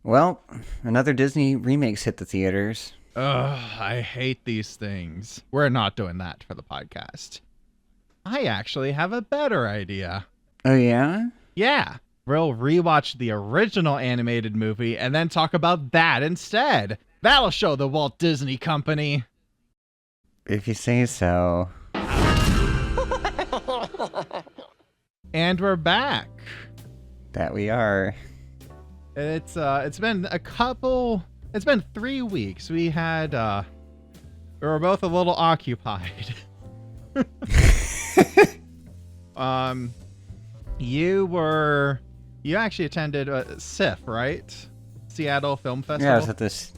Well, another Disney remakes hit the theaters. Ugh, I hate these things. We're not doing that for the podcast. I actually have a better idea. Oh, yeah? Yeah, we'll rewatch the original animated movie and then talk about that instead. That'll show the Walt Disney Company. If you say so. And we're back. That we are. It's been 3 weeks. We were both a little occupied. You actually attended SIFF, right? Seattle Film Festival. Yeah, I was at this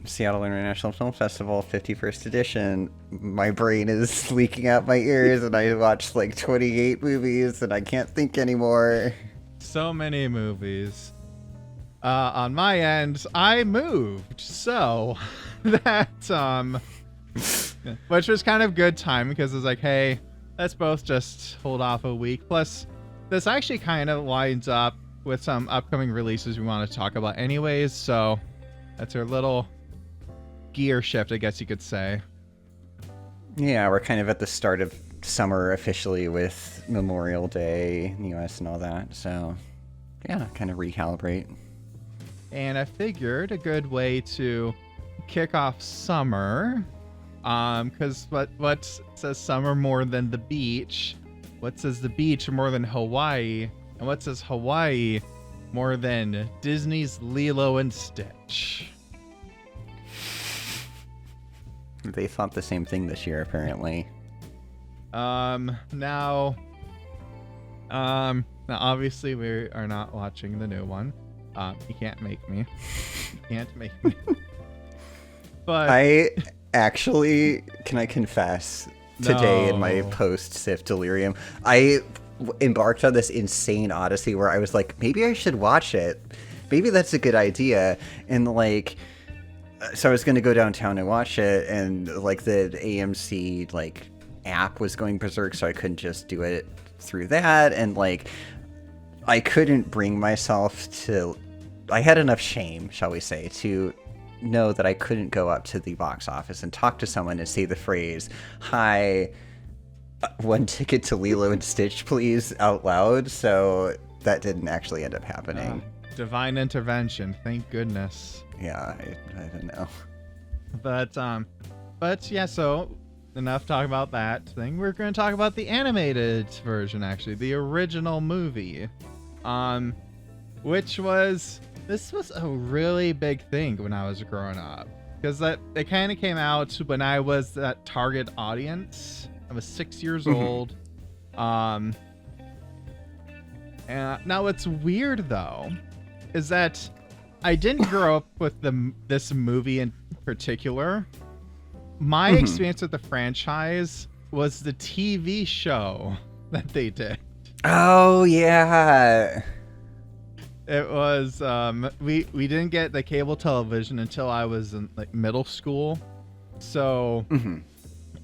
Seattle International Film Festival 51st edition. My brain is leaking out my ears and I watched like 28 movies and I can't think anymore. So many movies. On my end, I moved, so that which was kind of good time because it was like, hey, let's both just hold off a week. Plus, this actually kind of lines up with some upcoming releases we want to talk about anyways, so that's our little gear shift, I guess you could say. Yeah, we're kind of at the start of summer officially with Memorial Day in the US and all that, so yeah, kind of recalibrate. And I figured a good way to kick off summer, because what says summer more than the beach? What says the beach more than Hawaii? And what says Hawaii more than Disney's Lilo and Stitch? They thought the same thing this year, apparently. Now obviously we are not watching the new one. You can't make me. You can't make me. But I actually, can I confess, today in my post-SIF delirium, I embarked on this insane odyssey where I was like, maybe I should watch it. Maybe that's a good idea. And like, so I was going to go downtown and watch it, and like the AMC like app was going berserk, so I couldn't just do it through that. And like, I couldn't bring myself to, I had enough shame, shall we say, to know that I couldn't go up to the box office and talk to someone and say the phrase, "Hi, one ticket to Lilo and Stitch, please," out loud. So that didn't actually end up happening. Divine intervention, thank goodness. Yeah, I don't know. But yeah, so enough talk about that thing. We're going to talk about the animated version, actually, the original movie, which was a really big thing when I was growing up, because it kind of came out when I was that target audience. I was 6 years old. And now what's weird though is that I didn't grow up with this movie in particular. My experience with the franchise was the TV show that they did. Oh yeah. It was we didn't get the cable television until I was in like middle school. So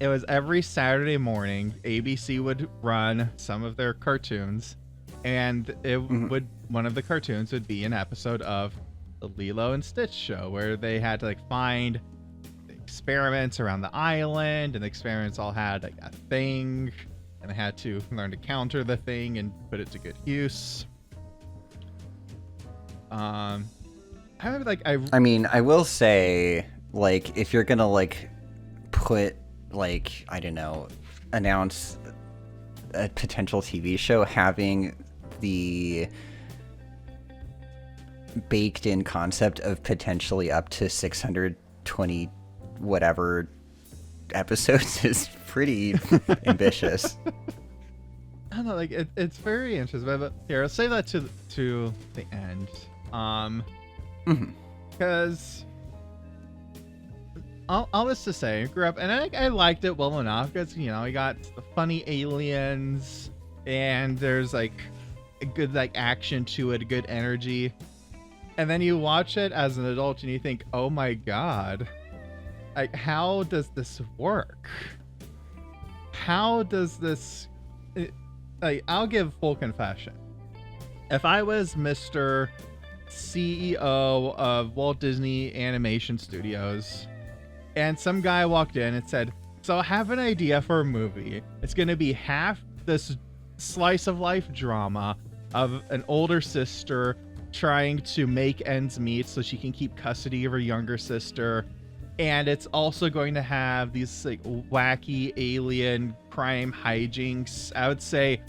it was every Saturday morning ABC would run some of their cartoons, and it would, one of the cartoons would be an episode of the Lilo and Stitch show, where they had to like find experiments around the island, and the experiments all had like a thing, and they had to learn to counter the thing and put it to good use. I remember like I mean, I will say, like, if you're gonna like put like, I don't know, announce a potential TV show, having the baked in concept of potentially up to 620 whatever episodes is pretty ambitious. I don't know, like it's very interesting, but here, I'll save that to the end. Because all this to say, I grew up and I liked it well enough because, you know, you got the funny aliens and there's like a good like action to it, a good energy. And then you watch it as an adult and you think, oh my God, like, how does this work? How does this, like, I'll give full confession. If I was Mr. CEO of Walt Disney Animation Studios. And some guy walked in and said, "So I have an idea for a movie. It's going to be half this slice of life drama of an older sister trying to make ends meet so she can keep custody of her younger sister. And it's also going to have these like wacky alien crime hijinks." I would say,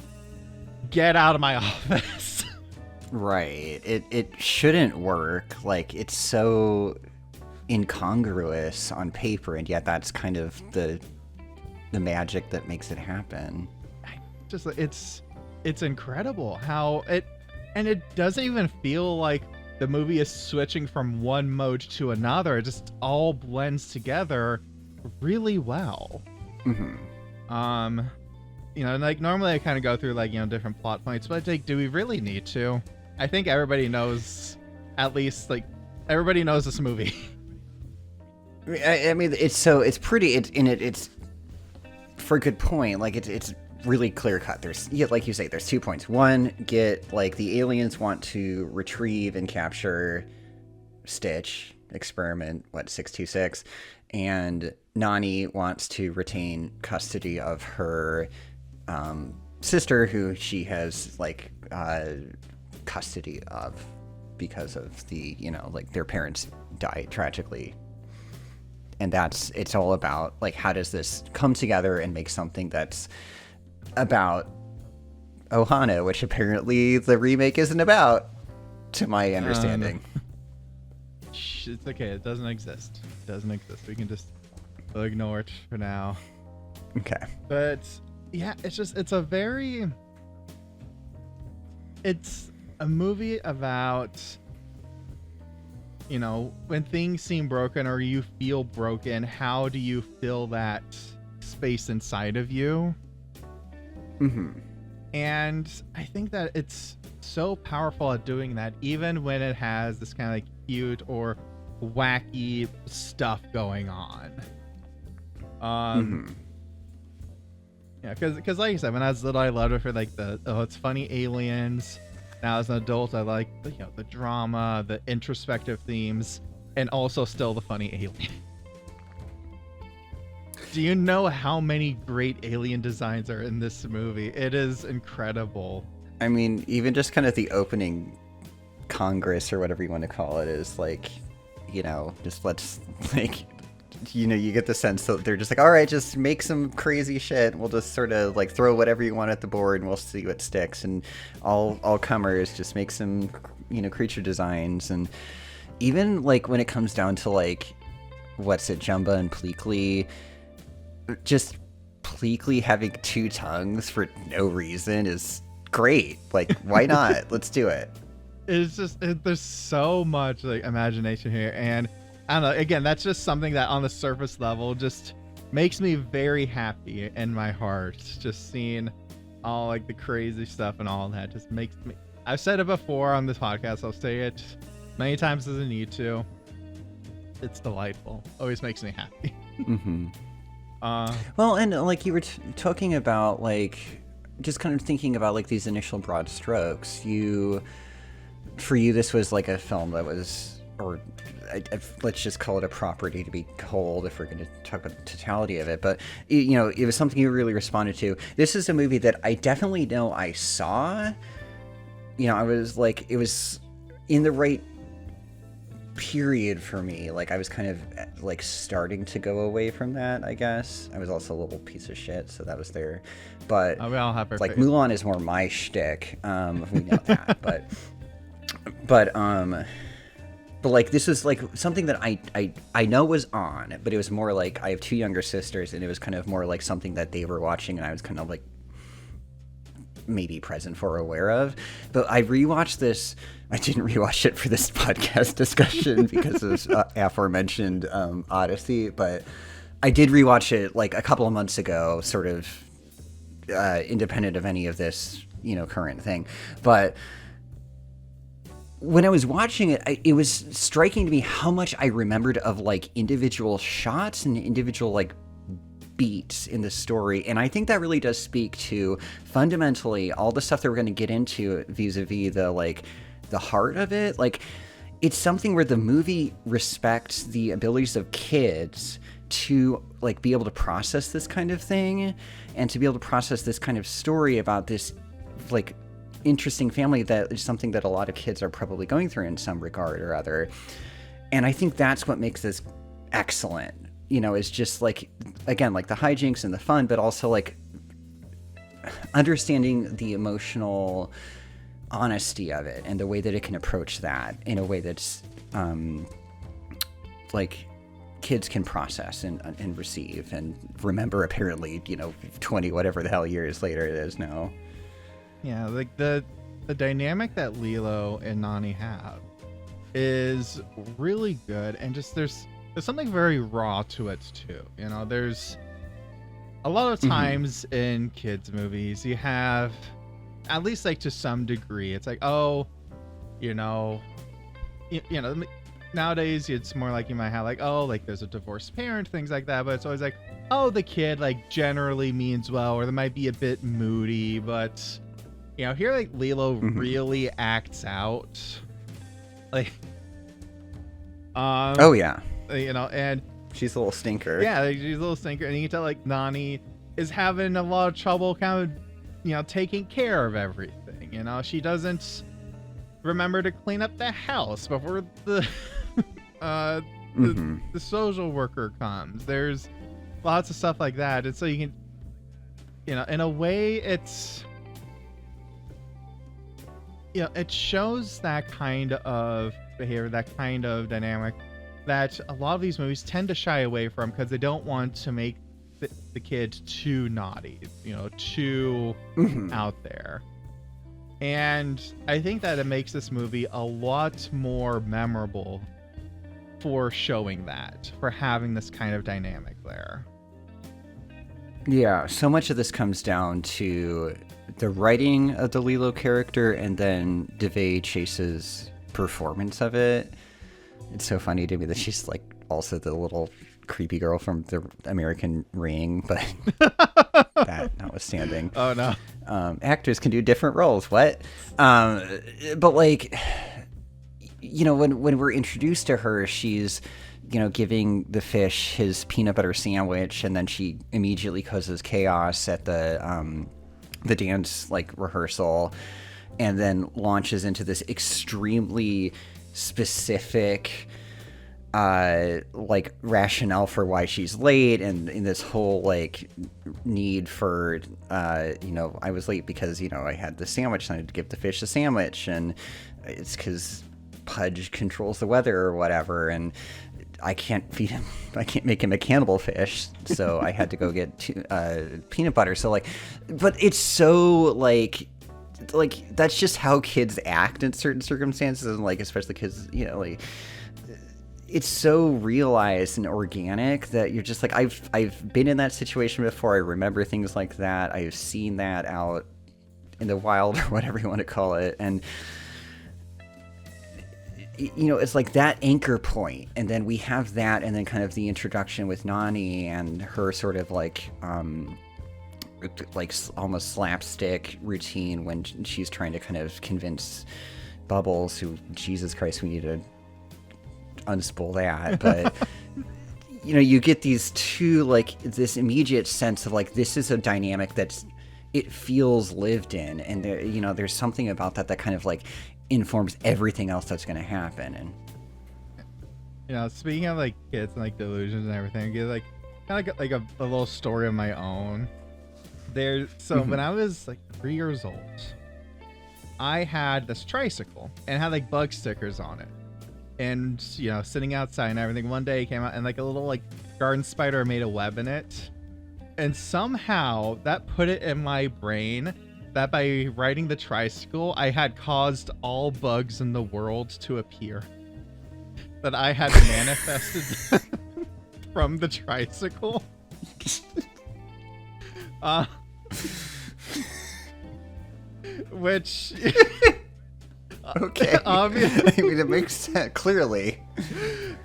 get out of my office. Right. It shouldn't work. Like, it's so incongruous on paper, and yet that's kind of the magic that makes it happen. Just it's incredible how it doesn't even feel like the movie is switching from one mode to another. It just all blends together really well. Like normally I kind of go through like, different plot points, but like, do we really need to? I think everybody knows, at least like everybody knows this movie. I mean, it's pretty. It's for a good point. Like it's really clear cut. There's, like you say, there's 2 points. One, like the aliens want to retrieve and capture Stitch, experiment 626, and Nani wants to retain custody of her sister, who she has like custody of because of the like their parents died tragically. And it's all about like, how does this come together and make something that's about Ohana, which apparently the remake isn't about, to my understanding. It's okay. It doesn't exist. We can just ignore it for now. Okay. But yeah, it's a movie about, when things seem broken or you feel broken, how do you fill that space inside of you? And I think that it's so powerful at doing that, even when it has this kind of like cute or wacky stuff going on. Yeah, because like you said, when I was little, I loved it for like it's funny aliens. Now as an adult, I like the drama, the introspective themes, and also still the funny alien. Do you know how many great alien designs are in this movie? It is incredible. I mean, even just kind of the opening Congress or whatever you want to call it is like, just let's like, you get the sense that they're just like, all right, just make some crazy shit. We'll just sort of like throw whatever you want at the board and we'll see what sticks. And all comers, just make some, creature designs. And even like when it comes down to like, Jumba and Pleakley, just Pleakley having 2 tongues for no reason is great. Like, why not? Let's do it. It's just, there's so much like imagination here. And I don't know, again, that's just something that on the surface level just makes me very happy in my heart. Just seeing all like the crazy stuff and all that just makes me, I've said it before on this podcast, I'll say it many times as I need to. It's delightful. Always makes me happy. Well, and like you were talking about, like, just kind of thinking about like these initial broad strokes. For you, this was like a film that was, or let's just call it a property to be told if we're going to talk about the totality of it. But it was something you really responded to. This is a movie that I definitely know I saw. I was like, it was in the right period for me. Like, I was kind of like starting to go away from that, I guess. I was also a little piece of shit, so that was there. But we all have our like face. Mulan is more my shtick. We know that. but like, this was like something that I know was on, but it was more like, I have 2 younger sisters, and it was kind of more like something that they were watching, and I was kind of like maybe present for, aware of. But I rewatched this. I didn't rewatch it for this podcast discussion because of aforementioned Odyssey, but I did rewatch it like a couple of months ago, sort of independent of any of this, current thing. But when I was watching it, it was striking to me how much I remembered of like individual shots and individual like beats in the story. And I think that really does speak to fundamentally all the stuff that we're going to get into vis-a-vis the like the heart of it. Like, it's something where the movie respects the abilities of kids to like be able to process this kind of thing and to be able to process this kind of story about this like interesting family that is something that a lot of kids are probably going through in some regard or other. And I think that's what makes this excellent, you know, is just like, again, like the hijinks and the fun, but also like understanding the emotional honesty of it and the way that it can approach that in a way that's like kids can process and receive and remember, apparently, you know, 20 whatever the hell years later it is now. Yeah, like the dynamic that Lilo and Nani have is really good, and just there's something very raw to it too. You know, there's a lot of times in kids movies you have, at least like to some degree, it's like, oh, you know, nowadays it's more like you might have like, oh, like there's a divorced parent, things like that, but it's always like, oh, the kid like generally means well, or they might be a bit moody, but you know, here like Lilo really acts out, like, oh yeah, you know, and she's a little stinker. Yeah, like, she's a little stinker, and you can tell like Nani is having a lot of trouble, kind of, you know, taking care of everything. You know, she doesn't remember to clean up the house before the the social worker comes. There's lots of stuff like that, and so you can, you know, in a way, it's, you know, it shows that kind of behavior, that kind of dynamic that a lot of these movies tend to shy away from because they don't want to make the kid too naughty, you know, too out there. And I think that it makes this movie a lot more memorable for showing that, for having this kind of dynamic there. Yeah, so much of this comes down to the writing of the Lilo character and then Daveigh Chase's performance of it. It's so funny to me that she's like also the little creepy girl from the American Ring, but that notwithstanding. Oh no. Actors can do different roles. What? But like, you know, when we're introduced to her, she's, you know, giving the fish his peanut butter sandwich, and then she immediately causes chaos at the dance like rehearsal, and then launches into this extremely specific like rationale for why she's late, and in this whole like need for you know, I was late because, you know, I had the sandwich and I had to give the fish a sandwich, and it's because Pudge controls the weather or whatever, and I can't feed him, I can't make him a cannibal fish, so I had to go get peanut butter. So like, but it's so like that's just how kids act in certain circumstances, and like especially kids, you know, like it's so realized and organic that you're just like, I've been in that situation before. I remember things like that. I've seen that out in the wild or whatever you want to call it, and you know, it's like that anchor point, and then we have that, and then kind of the introduction with Nani and her sort of like almost slapstick routine when she's trying to kind of convince Bubbles, who, Jesus Christ, we need to unspool that, but you know, you get these two, like this immediate sense of like, this is a dynamic that's, it feels lived in, and there, you know, there's something about that kind of like informs everything else that's going to happen. And you know, speaking of like kids and like delusions and everything, I get like kind of like a little story of my own there. So when I was like 3 years old, I had this tricycle and it had like bug stickers on it, and you know, sitting outside and everything, one day it came out and like a little like garden spider made a web in it, and somehow that put it in my brain that by riding the tricycle, I had caused all bugs in the world to appear. That I had manifested from the tricycle. Which... okay. Obviously. I mean, it makes sense, clearly.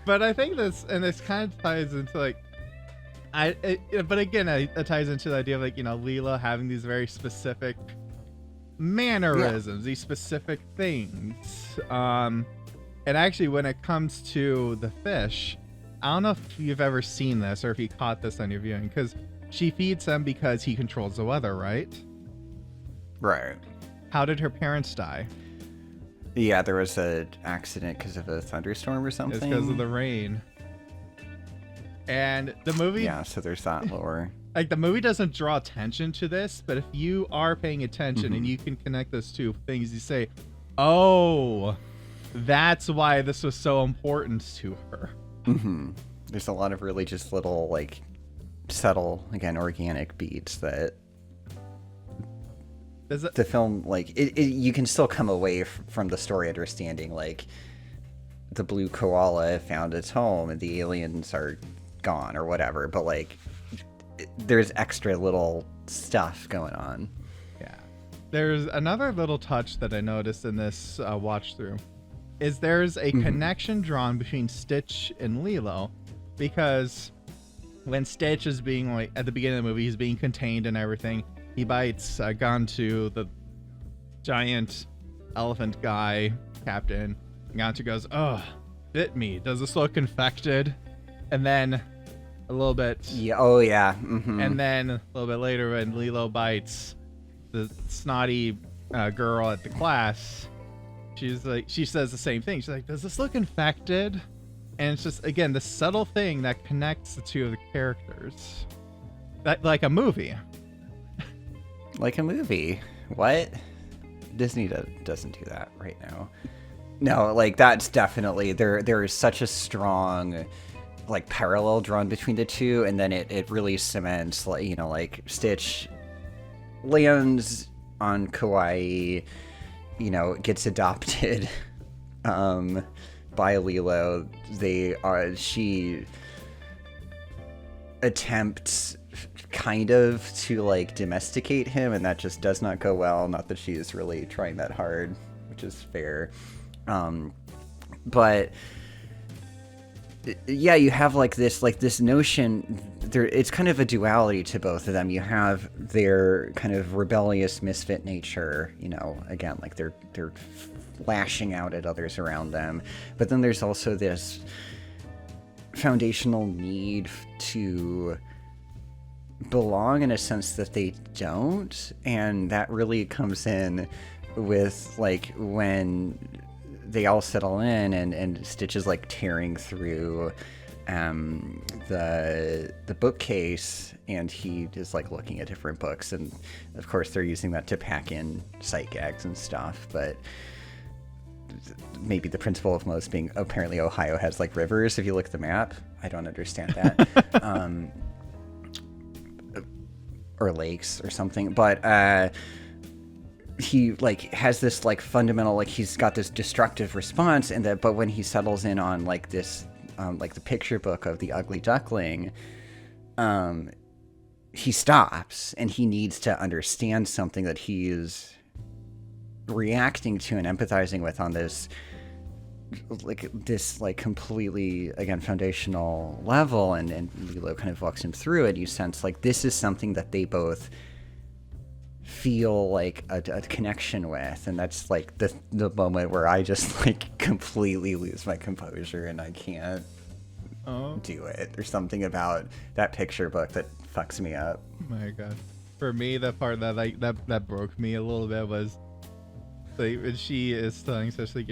But I think this kind of ties into like... but again, it ties into the idea of like, you know, Lilo having these very specific mannerisms, these specific things. And actually, when it comes to the fish, I don't know if you've ever seen this or if you caught this on your viewing, because she feeds them because he controls the weather, right? Right. How did her parents die? Yeah, there was an accident because of a thunderstorm or something. It's because of the rain. And the movie... Yeah, so there's that lore. Like, the movie doesn't draw attention to this, but if you are paying attention and you can connect those two things, you say, oh, that's why this was so important to her. There's a lot of really just little, like, subtle, again, organic beats that the film, like, you can still come away from the story understanding, like, the blue koala found its home and the aliens are gone or whatever, but, like, there's extra little stuff going on. Yeah. There's another little touch that I noticed in this watch through is there's a connection drawn between Stitch and Lilo, because when Stitch is being, like, at the beginning of the movie, he's being contained and everything. He bites a gun to the giant elephant guy, Captain. Gantu goes, oh, bit me. Does this look infected? And then a little bit. Yeah. Oh, yeah. And then a little bit later, when Lilo bites the snotty girl at the class, she's like, she says the same thing. She's like, does this look infected? And it's just, again, the subtle thing that connects the two of the characters. That, like a movie. Like a movie. What? Disney doesn't do that right now. No, like, that's definitely, there is such a strong, like, parallel drawn between the two, and then it really cements, like, you know, like, Stitch lands on Kauai, you know, gets adopted by Lilo. She attempts kind of to, like, domesticate him, and that just does not go well. Not that she is really trying that hard, which is fair. But yeah, you have this notion there. It's kind of a duality to both of them. You have their kind of rebellious misfit nature, you know, again, like they're lashing out at others around them. But then there's also this foundational need to belong in a sense that they don't. And that really comes in with, like, when they all settle in and Stitch is, like, tearing through the bookcase, and he is, like, looking at different books, and of course they're using that to pack in sight gags and stuff. But maybe the principle of most being, apparently Ohio has, like, rivers if you look at the map. I don't understand that. Or lakes or something, but he, like, has this, like, fundamental, like, he's got this destructive response, and that, but when he settles in on, like, this, like, the picture book of the ugly duckling, he stops, and he needs to understand something that he is reacting to and empathizing with on this, like, completely, again, foundational level, and Lilo kind of walks him through it. You sense, like, this is something that they both feel like a connection with, and that's, like, the moment where I just, like, completely lose my composure and I can't do it. There's something about that picture book that fucks me up. Oh my god. For me, the part that, like, that broke me a little bit was, like, when she is telling such, like,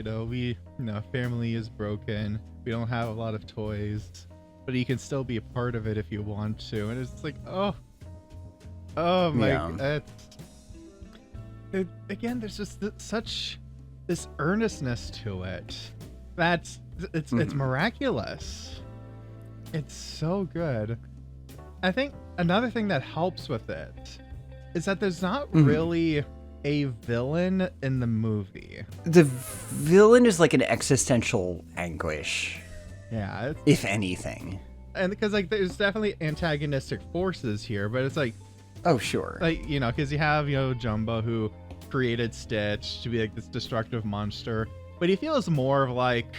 family is broken, we don't have a lot of toys, but you can still be a part of it if you want to. And it's like, oh my god. Again, there's just such this earnestness to it. It's miraculous. It's so good. I think another thing that helps with it is that there's not really a villain in the movie. The villain is, like, an existential anguish. Yeah. If anything. And because, like, there's definitely antagonistic forces here, but it's like, oh, sure. Like, you know, because you have, Jumbo, who created Stitch to be, like, this destructive monster, but he feels more of, like,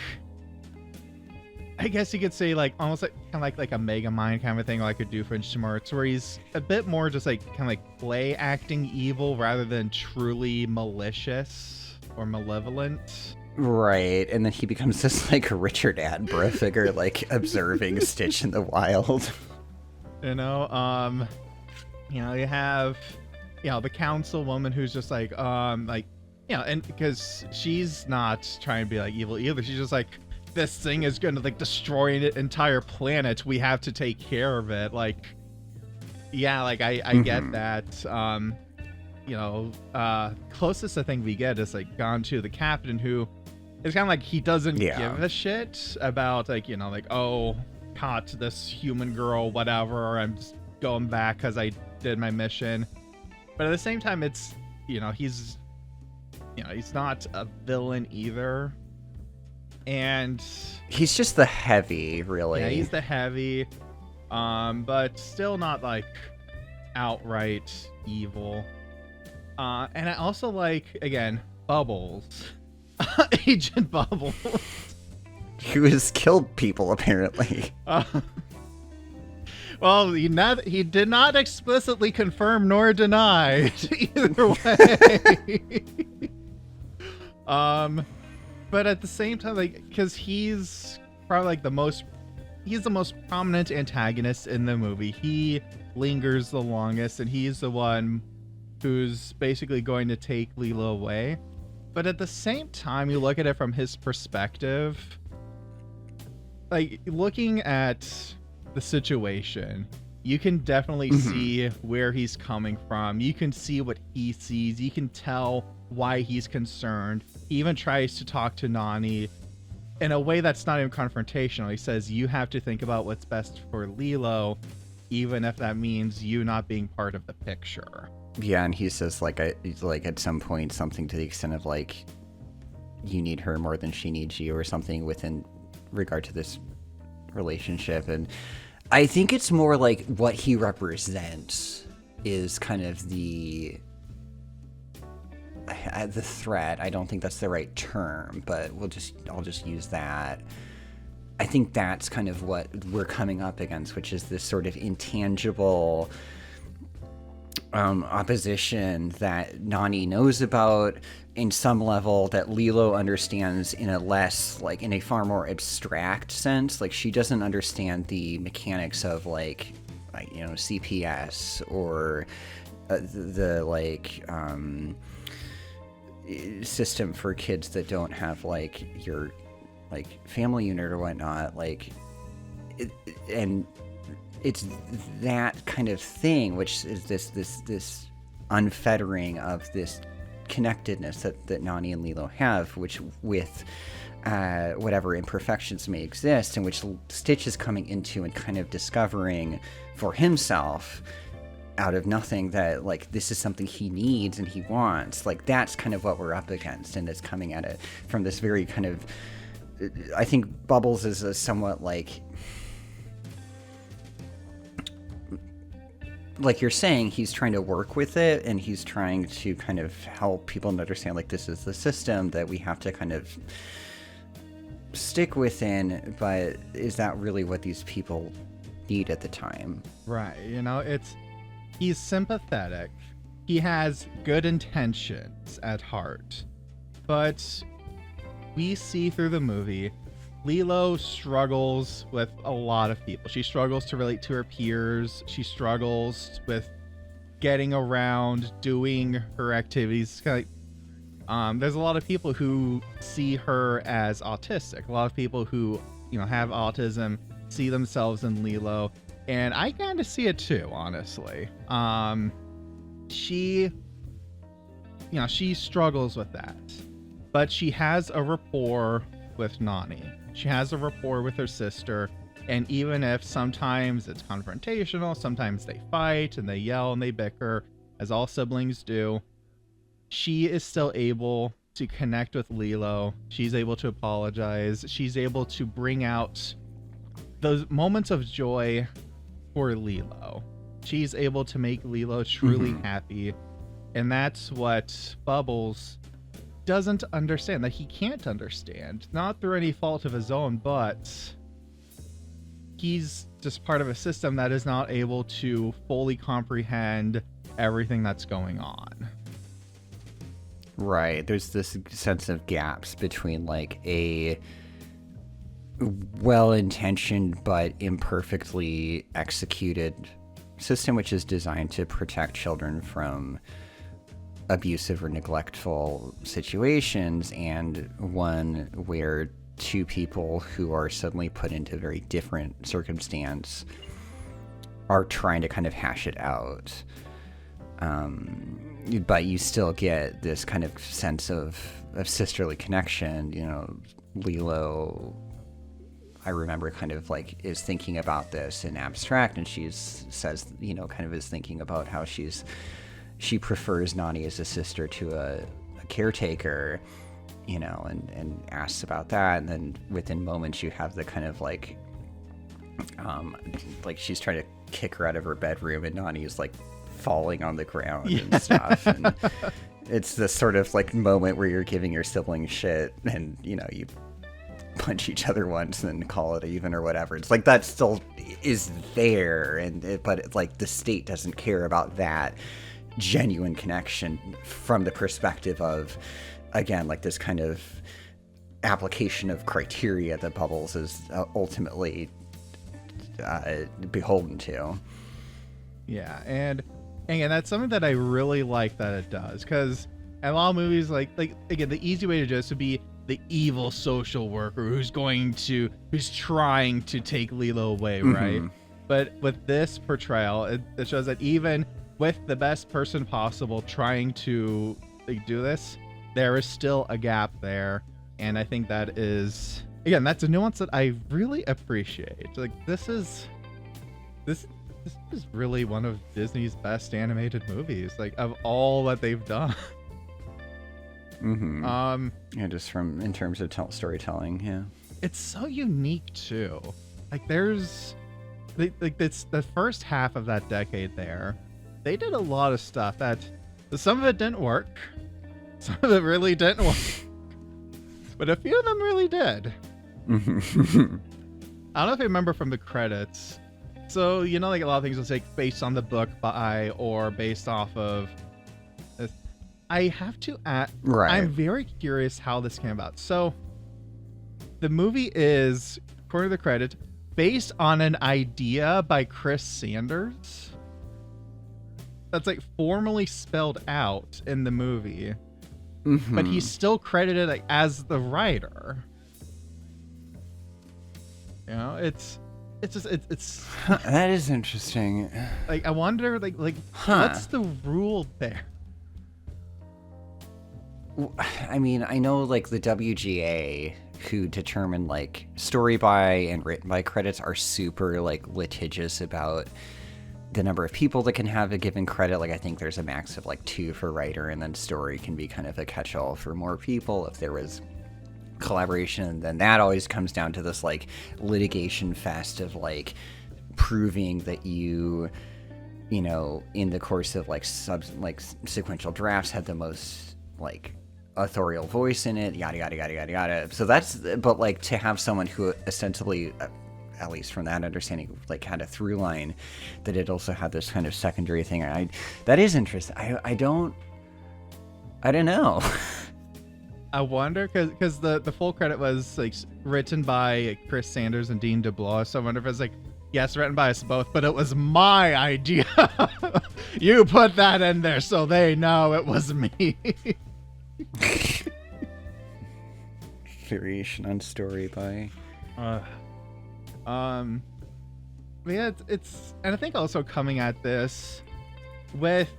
I guess you could say like almost like a mega mind kind of thing, like a Doofenshmirtz, where he's a bit more just like kind of like play acting evil rather than truly malicious or malevolent. Right, and then he becomes this like Richard Attenborough figure, like observing Stitch in the wild. You know, you have, the councilwoman who's just like, and because she's not trying to be like evil either. She's just like, this thing is going to like destroy an entire planet. We have to take care of it. Like, yeah, like I get that. Closest I think we get is like gone to the captain, who is kind of like, he doesn't give a shit about like, oh, caught this human girl, whatever. I'm just going back because I did my mission. But at the same time, it's, he's not a villain either. And he's just the heavy, really. Yeah, he's the heavy, but still not like outright evil. And I also like, again, Bubbles. Agent Bubbles. Who has killed people, apparently. Well, he did not explicitly confirm nor deny either way. But at the same time, like, because he's probably like the most prominent antagonist in the movie. He lingers the longest, and he's the one who's basically going to take Lilo away. But at the same time, you look at it from his perspective, like looking at the situation, you can definitely see where he's coming from. You can see what he sees. You can tell why he's concerned. He even tries to talk to Nani in a way that's not even confrontational. He says, you have to think about what's best for Lilo, even if that means you not being part of the picture. Yeah, and he says like at some point something to the extent of like, you need her more than she needs you, or something within regard to this relationship. And I think it's more like what he represents is kind of the threat. I don't think that's the right term, but I'll just use that. I think that's kind of what we're coming up against, which is this sort of intangible opposition that Nani knows about in some level, that Lilo understands in a far more abstract sense. Like, she doesn't understand the mechanics of like CPS or the system for kids that don't have like your like family unit or whatnot, and it's that kind of thing, which is this unfettering of this connectedness that Nani and Lilo have, which with whatever imperfections may exist, and which Stitch is coming into and kind of discovering for himself out of nothing, that like this is something he needs and he wants. Like, that's kind of what we're up against, and it's coming at it from this very kind of, I think Bubbles is a somewhat like you're saying, he's trying to work with it, and he's trying to kind of help people understand, like, this is the system that we have to kind of stick within, but is that really what these people need at the time? Right. He's sympathetic. He has good intentions at heart. But we see through the movie, Lilo struggles with a lot of people. She struggles to relate to her peers. She struggles with getting around, doing her activities. There's a lot of people who see her as autistic. A lot of people who, have autism see themselves in Lilo. And I kind of see it too, honestly. She struggles with that. But she has a rapport with Nani. She has a rapport with her sister, and even if sometimes it's confrontational, sometimes they fight and they yell and they bicker, as all siblings do, she is still able to connect with Lilo. She's able to apologize. She's able to bring out those moments of joy for Lilo. She's able to make Lilo truly happy, and that's what Bubbles doesn't understand, that he can't understand, not through any fault of his own, but he's just part of a system that is not able to fully comprehend everything that's going on. Right. There's this sense of gaps between like a well-intentioned but imperfectly executed system which is designed to protect children from abusive or neglectful situations, and one where two people who are suddenly put into a very different circumstance are trying to kind of hash it out. But you still get this kind of sense of sisterly connection. You know, Lilo, I remember, kind of like is thinking about this in abstract, and says, you know, kind of is thinking about how she prefers Nani as a sister to a caretaker, you know, and asks about that. And then within moments you have the kind of like she's trying to kick her out of her bedroom and Nani's like falling on the ground and stuff. And it's this sort of like moment where you're giving your siblings shit and, you know, you punch each other once and call it even or whatever. It's like that still is there, but it's like the state doesn't care about that genuine connection from the perspective of, again, like this kind of application of criteria that Bubbles is ultimately beholden to. Yeah, and again, that's something that I really like that it does, because in a lot of movies, like again, the easy way to do this would be the evil social worker who's trying to take Lilo away, right? But with this portrayal, it shows that even with the best person possible trying to do this, there is still a gap there, and I think that is, again, that's a nuance that I really appreciate. Like this is really one of Disney's best animated movies, like of all that they've done. Yeah, just in terms of storytelling, yeah. It's so unique too. Like there's it's the first half of that decade there. They did a lot of stuff that some of it didn't work. Some of it really didn't work. But a few of them really did. I don't know if you remember from the credits. So, you know, like a lot of things will say based on the book by or based off of this. I have to add, right. I'm very curious how this came about. So the movie is, according to the credit, based on an idea by Chris Sanders. That's like formally spelled out in the movie. But he's still credited like, as the writer. You know, it's that is interesting. Like I wonder, like what's the rule there? I mean, I know like the WGA, who determine like story by and written by credits, are super like litigious about the number of people that can have a given credit. Like I think there's a max of like 2 for writer, and then story can be kind of a catch-all for more people if there was collaboration. Then that always comes down to this like litigation fest of like proving that you know, in the course of like sequential drafts had the most like authorial voice in it, yada yada yada yada yada. So that's, but like to have someone who ostensibly, at least from that understanding, like had a through line, that it also had this kind of secondary thing. That is interesting. I don't know. I wonder, because the full credit was like written by Chris Sanders and Dean DeBlois. So I wonder if it's like, yes, written by us both, but it was my idea. You put that in there so they know it was me. Variation on story by. Yeah, it's, and I think also coming at this with,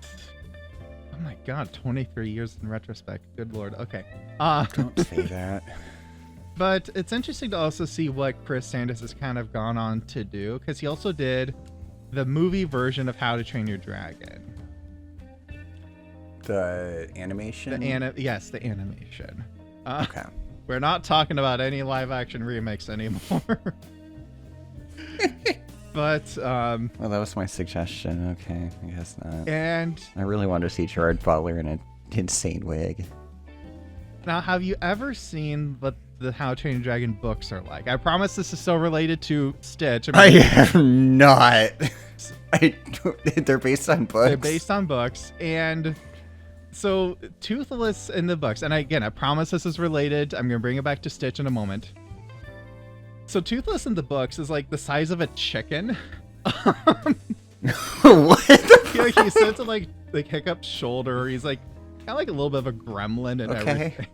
oh my god, 23 years in retrospect. Good lord. Okay. Don't say that. But it's interesting to also see what Chris Sanders has kind of gone on to do, because he also did the movie version of How to Train Your Dragon. The animation? Yes, the animation. Okay. We're not talking about any live action remakes anymore. But well, that was my suggestion. Okay, I guess not. And I really wanted to see Gerard Butler in an insane wig. Now, have you ever seen the How to Train Your Dragon books are like. I promise this is still related to Stitch. I am not. They're based on books. They're based on books. And so Toothless in the books, and again, I promise this is related. I'm going to bring it back to Stitch in a moment. So Toothless in the books is like the size of a chicken. What the fuck? He sits on like Hiccup's shoulder. He's like kind of like a little bit of a gremlin and everything.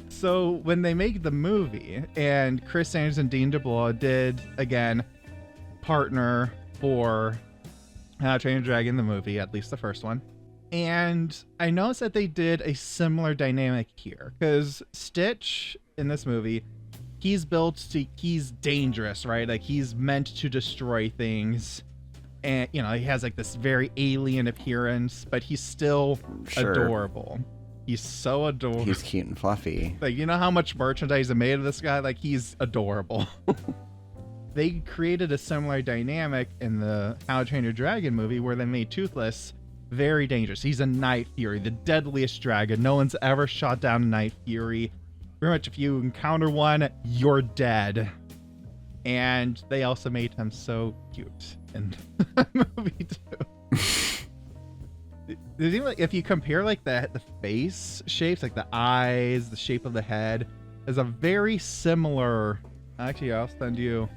So when they make the movie, and Chris Sanders and Dean DeBlois did again partner for How to Train Your Dragon the movie, at least the first one. And I noticed that they did a similar dynamic here, because Stitch in this movie, he's dangerous, right? Like he's meant to destroy things. And, you know, he has like this very alien appearance, but he's still adorable. He's so adorable. He's cute and fluffy. Like, you know how much merchandise is made of this guy? Like, he's adorable. They created a similar dynamic in the How to Train Your Dragon movie where they made Toothless very dangerous. He's a Night Fury, the deadliest dragon. No one's ever shot down a Night Fury. Pretty much if you encounter one, you're dead. And they also made him so cute in the movie too. If you compare like the face shapes, like the eyes, the shape of the head, is a very similar. Actually, I'll send you.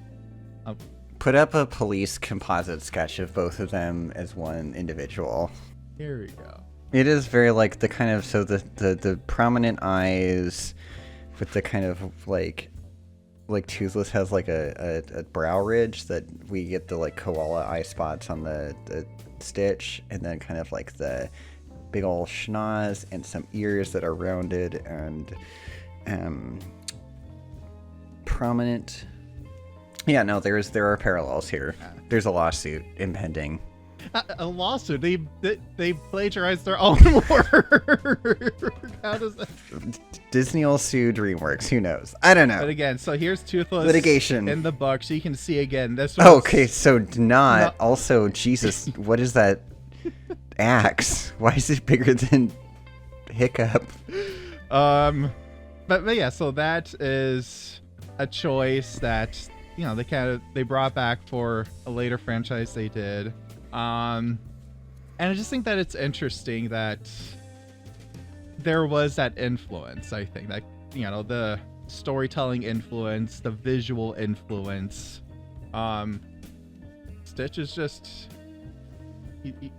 Put up a police composite sketch of both of them as one individual. Here we go. It is very like the kind of the prominent eyes with the kind of like Toothless has like a brow ridge that we get the like koala eye spots on the Stitch, and then kind of like the big old schnoz and some ears that are rounded and prominent. Yeah, no, there are parallels here. There's a lawsuit impending. A lawsuit? They plagiarized their own work. How does that? Disney will sue DreamWorks. Who knows? I don't know. But again, so here's Toothless litigation in the book, so you can see again. This. Okay, so not also Jesus. What is that axe? Why is it bigger than Hiccup? But yeah, so that is a choice that they brought back for a later franchise they did. And I just think that it's interesting that there was that influence. I think that, the storytelling influence, the visual influence. Stitch is just,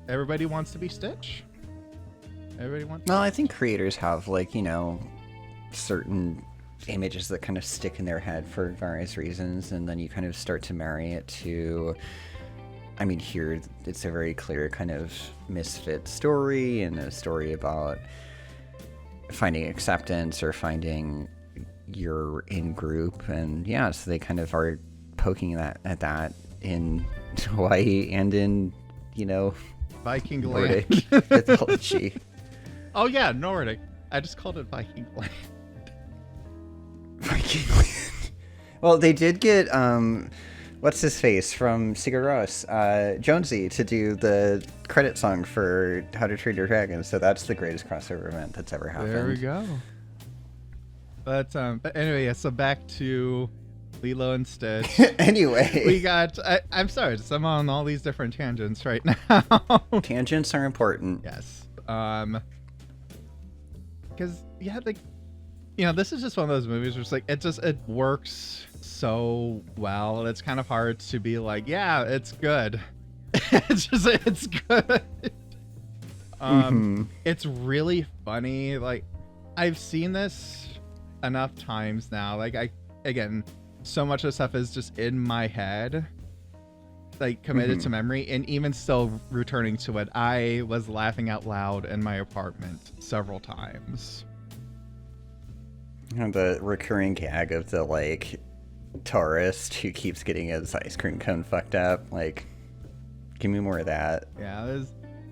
everybody wants to be Stitch. Well, I think creators have certain images that kind of stick in their head for various reasons, and then you kind of start to marry it to, here it's a very clear kind of misfit story, and a story about finding acceptance or finding your in-group, and so they kind of are poking at that in Hawaii and in, Viking Nordic land. mythology. Oh yeah, Nordic. I just called it Viking land. Viking land. Well, they did get what's his face from Sigur Rós, Jonesy, to do the credit song for How to Train Your Dragon, so that's the greatest crossover event that's ever happened. There we go. But anyway, so back to Lilo and Stitch. Anyway, we got. I'm sorry, I'm on all these different tangents right now. Tangents are important. Yes. Because this is just one of those movies where it's like it works so well, and it's kind of hard to be like, yeah, it's good. it's good. It's really funny. Like, I've seen this enough times now. Like, so much of the stuff is just in my head, like committed to memory, and even still returning to it, I was laughing out loud in my apartment several times. The recurring gag of the tourist who keeps getting his ice cream cone fucked up. Like, give me more of that. Yeah,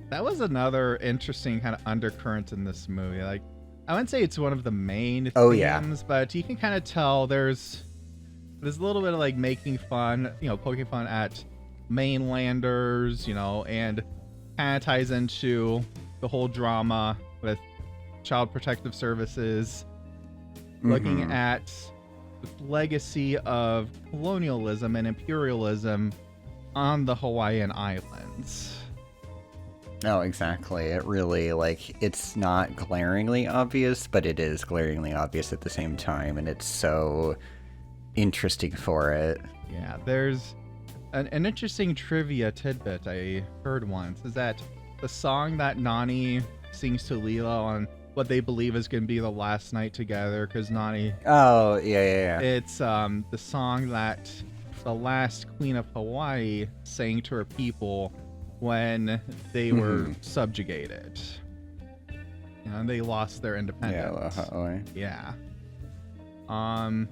that was another interesting kind of undercurrent in this movie. Like, I wouldn't say it's one of the main themes, but you can kind of tell there's a little bit of making fun, poking fun at mainlanders, and kind of ties into the whole drama with Child Protective Services. looking at the legacy of colonialism and imperialism on the Hawaiian Islands. Oh, exactly. It really, like, it's not glaringly obvious, but it is glaringly obvious at the same time, and it's so interesting for it. Yeah, there's an interesting trivia tidbit I heard once, is that the song that Nani sings to Lilo on what they believe is going to be the last night together, because Nani... Oh, yeah. It's the song that the last Queen of Hawaii sang to her people when they were subjugated. You know, and they lost their independence. Yeah. And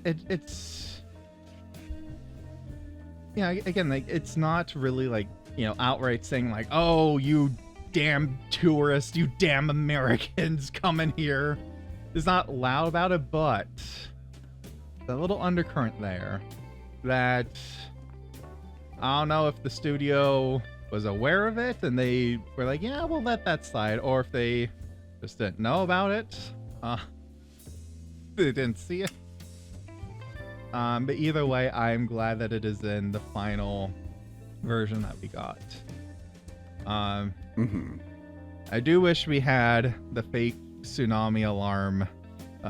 it's... Yeah, again, like, it's not really, like, you know, outright saying, like, oh, you damn tourists, you damn Americans coming here. It's not loud about it, but the little undercurrent there that I don't know if the studio was aware of it and they were like, yeah, we'll let that slide, or if they just didn't know about it. They didn't see it. But either way, I'm glad that it is in the final version that we got. I do wish we had the fake tsunami alarm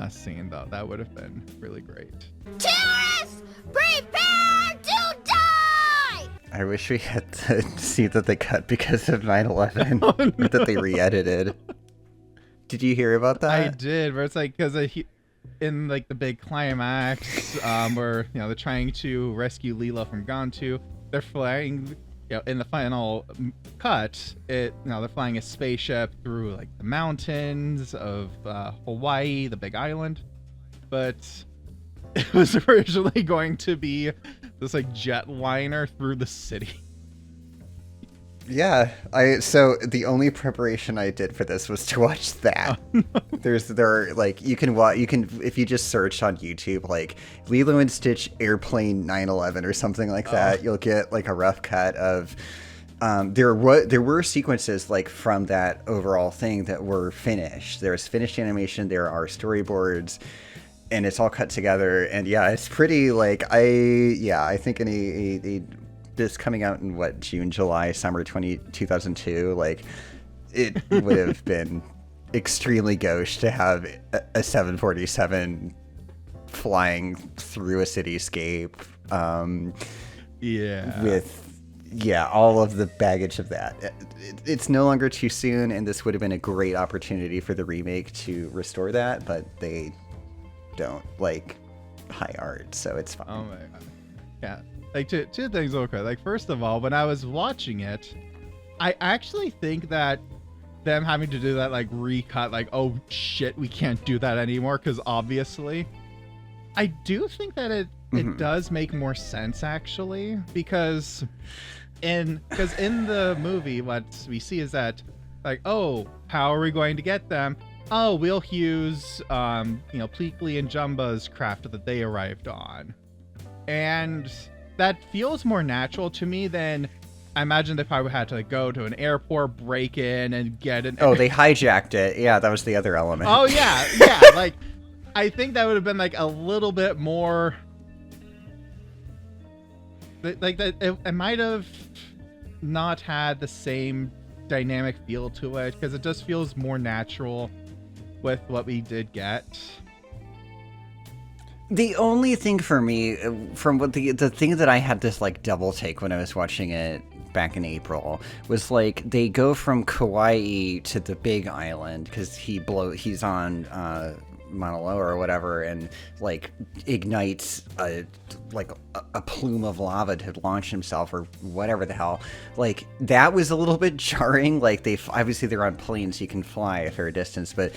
scene, though. That would have been really great. Tourists, prepare to die! I wish we had the scene that they cut because of 9/11, or that they re-edited. Did you hear about that? I did, but it's like, because in like the big climax, where, you know, they're trying to rescue Lilo from Gantu, they're flying, you know, in the final cut, they're flying a spaceship through like the mountains of Hawaii, the big island, but it was originally going to be this like jetliner through the city. Yeah, so the only preparation I did for this was to watch that. You can if you just search on YouTube like Lilo and Stitch airplane 9/11 or something like that, you'll get like a rough cut of there were sequences like from that overall thing that were finished. There's finished animation, there are storyboards, and it's all cut together, and yeah, it's pretty like I think this coming out in June, July, summer 2002, like it would have been extremely gauche to have a 747 flying through a cityscape. With all of the baggage of that. It's no longer too soon, and this would have been a great opportunity for the remake to restore that, but they don't like high art, so it's fine. Oh my god. Yeah. Like, two things real quick. Like, first of all, when I was watching it, I actually think that them having to do that, like, recut, like, oh shit, we can't do that anymore, because obviously, I do think that it does make more sense, actually, because in the movie, what we see is that, like, oh, how are we going to get them? Oh, we'll use, Pleakley and Jumba's craft that they arrived on. And that feels more natural to me than I imagine they probably had to like go to an airport, break in, and get an. Oh, they hijacked it. Yeah, that was the other element. Oh yeah. Like, I think that would have been like a little bit more. Like that, it might have not had the same dynamic feel to it, because it just feels more natural with what we did get. The only thing for me, from what the thing that I had this like double take when I was watching it back in April, was like they go from Kauai to the Big Island because he's on Mauna Loa or whatever, and like ignites a plume of lava to launch himself or whatever the hell. Like that was a little bit jarring. Like they're on planes, so you can fly a fair distance, but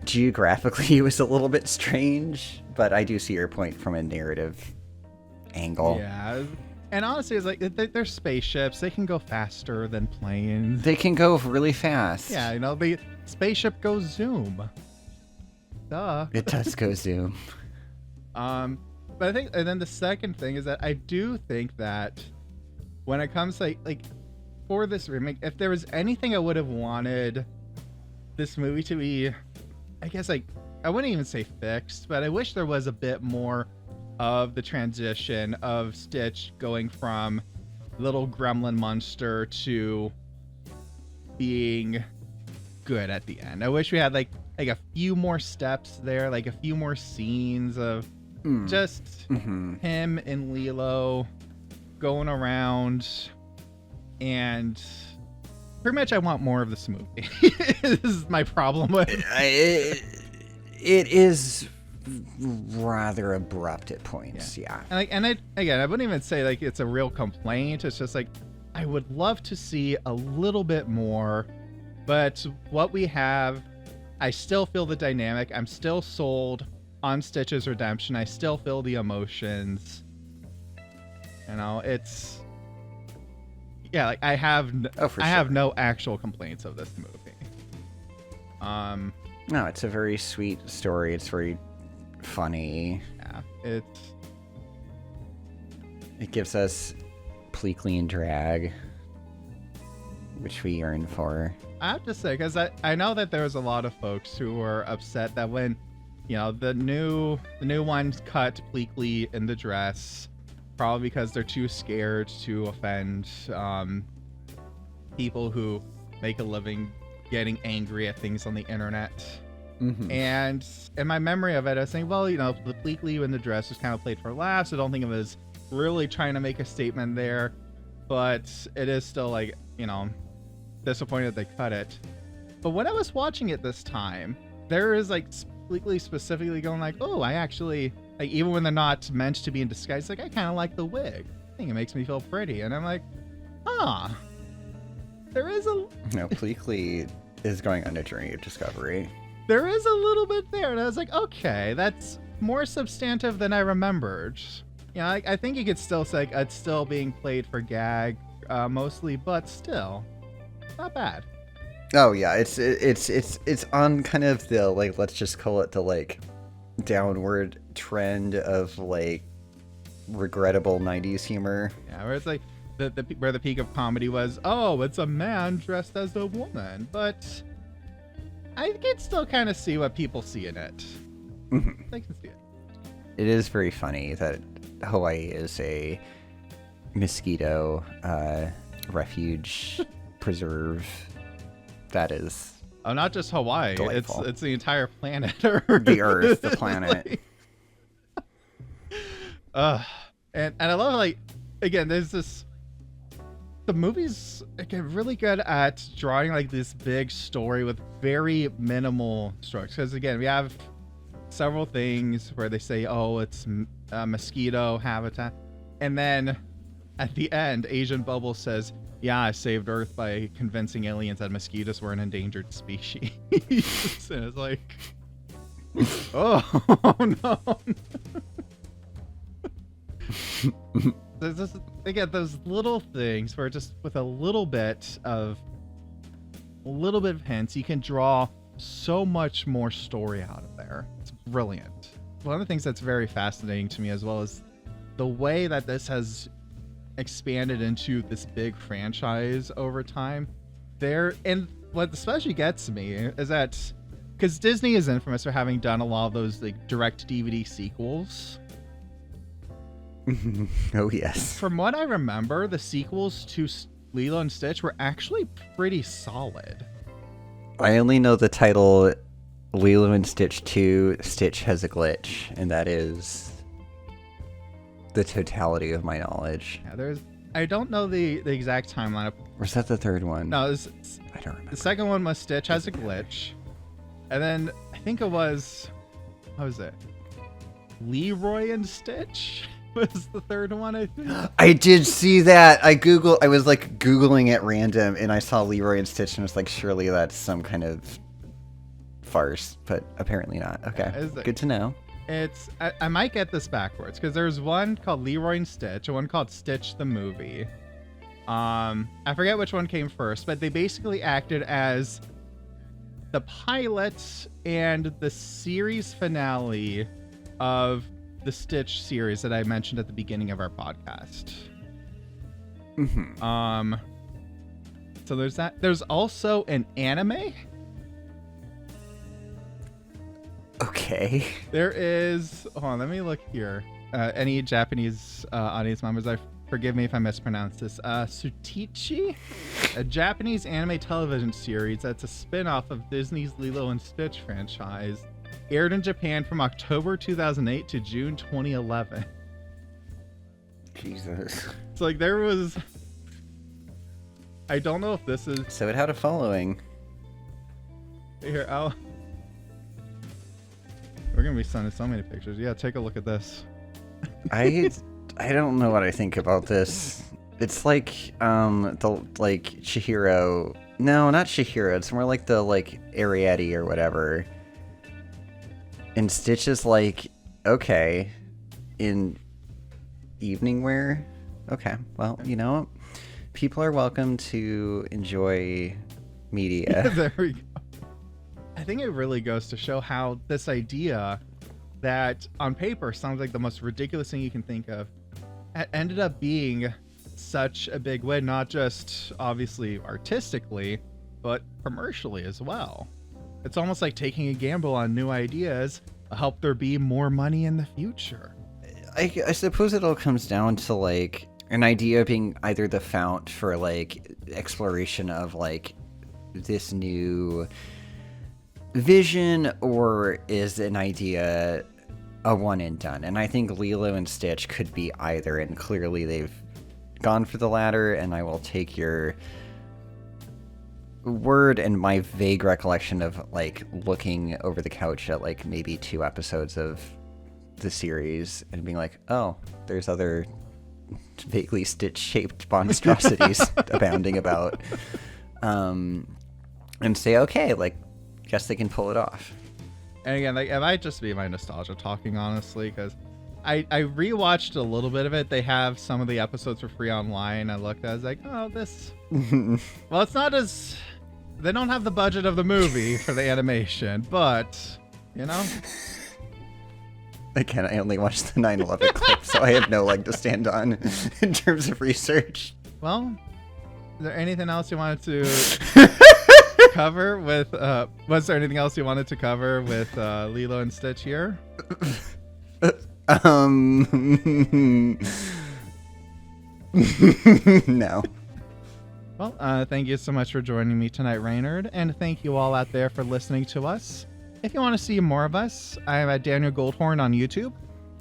geographically it was a little bit strange. But I do see your point from a narrative angle. Yeah. And honestly, it's like they're spaceships. They can go faster than planes. They can go really fast. Yeah, the spaceship goes zoom. Duh. It does go zoom. But I think, and then the second thing is that I do think that when it comes to like for this remake, if there was anything I would have wanted this movie to be, I guess, like I wouldn't even say fixed, but I wish there was a bit more of the transition of Stitch going from little gremlin monster to being good at the end. I wish we had like a few more steps there, like a few more scenes of just him and Lilo going around, and pretty much I want more of this movie. This is my problem with it. It is rather abrupt at points, yeah. And I wouldn't even say like it's a real complaint. It's just like I would love to see a little bit more, but what we have, I still feel the dynamic. I'm still sold on Stitch's redemption. I still feel the emotions. You know, it's like I have no actual complaints of this movie. No, it's a very sweet story. It's very funny. Yeah, it gives us Pleakley and drag, which we yearn for. I have to say, because I know that there was a lot of folks who were upset that when, you know, the new ones cut Pleakley in the dress, probably because they're too scared to offend people who make a living getting angry at things on the internet. And in my memory of it, I was saying, well, you know, the Pleakley in the dress was kind of played for laughs. I don't think it was really trying to make a statement there, but it is still like, you know, disappointed they cut it. But when I was watching it this time, there is like Pleakley specifically going like, oh, I actually, like, even when they're not meant to be in disguise, like I kind of like the wig. I think it makes me feel pretty. And I'm like, there is a... No, Pleakley is going on a journey of discovery. There is a little bit there. And I was like, okay, that's more substantive than I remembered. You know, I think you could still say it's still being played for gag mostly, but still, not bad. Oh yeah, it's on kind of the, like, let's just call it the, like, downward trend of, like, regrettable 90s humor. Yeah, where it's like where the peak of comedy was, oh, it's a man dressed as a woman, but I can still kind of see what people see in it. I can see it. It is very funny that Hawaii is a mosquito refuge preserve. That is... Oh, not just Hawaii. Delightful. It's the entire planet Earth. The Earth, the planet. And I love, like, again, there's this... The movie's, again, really good at drawing, like, this big story with very minimal strokes. Because, again, we have several things where they say, oh, it's mosquito habitat. And then at the end, Asian Bubble says, yeah, I saved Earth by convincing aliens that mosquitoes were an endangered species. And it's like, oh, no. There's just, again, those little things where just with a little bit of hints, you can draw so much more story out of there. It's brilliant. One of the things that's very fascinating to me as well is the way that this has expanded into this big franchise over time. And what especially gets me is that, because Disney is infamous for having done a lot of those, like, direct DVD sequels. Oh yes. From what I remember, the sequels to Lilo and Stitch were actually pretty solid. I only know the title Lilo and Stitch 2, Stitch Has a Glitch, and that is the totality of my knowledge. Yeah, I don't know the exact timeline. Or is that the third one? No, I don't remember. The second one was Stitch Has a Glitch. And then I think it was, what was it? Leroy and Stitch was the third one, I think. I did see that. I was like Googling at random, and I saw Leroy and Stitch and was like, surely that's some kind of farce, but apparently not. Okay, good to know. I might get this backwards, because there's one called Leroy and Stitch and one called Stitch the Movie. I forget which one came first, but they basically acted as the pilot and the series finale of the Stitch series that I mentioned at the beginning of our podcast. So there's that. There's also an anime. Okay. Okay. There is, hold on, let me look here. Any Japanese audience members, forgive me if I mispronounce this. Sutichi, a Japanese anime television series that's a spin-off of Disney's Lilo and Stitch franchise, aired in Japan from October 2008 to June 2011. Jesus. It's like there was, I don't know if this is So it had a following. here. We're gonna be sending so many pictures. Yeah, take a look at this. I don't know what I think about this. It's like Chihiro. No, not Chihiro. It's more like the Ariadne or whatever. And Stitch is like, okay, in evening wear. Okay, well, you know what? People are welcome to enjoy media. There we go. I think it really goes to show how this idea that on paper sounds like the most ridiculous thing you can think of ended up being such a big win, not just obviously artistically, but commercially as well. It's almost like taking a gamble on new ideas to help there be more money in the future. I suppose it all comes down to like an idea being either the fount for like exploration of like this new vision, or is an idea a one and done. And I think Lilo and Stitch could be either, and clearly they've gone for the latter, and I will take your word and my vague recollection of like looking over the couch at like maybe 2 episodes of the series and being like, oh, there's other vaguely Stitch-shaped monstrosities abounding about, and say, okay, like, guess they can pull it off. And again, like, it might just be my nostalgia talking, honestly, because I rewatched a little bit of it. They have some of the episodes for free online. I looked, I was like, oh, this... Well, it's not as... They don't have the budget of the movie for the animation, but, you know... Again, I only watched the 9/11 clip, so I have no leg to stand on in terms of research. Well, is there anything else you wanted to cover with, was there anything else you wanted to cover with Lilo and Stitch here? No. Well, thank you so much for joining me tonight, Reynard, and thank you all out there for listening to us. If you want to see more of us, I'm at Daniel Goldhorn on YouTube.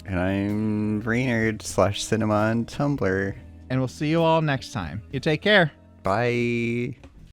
And I'm Reynard/Cinema on Tumblr. And we'll see you all next time. You take care. Bye.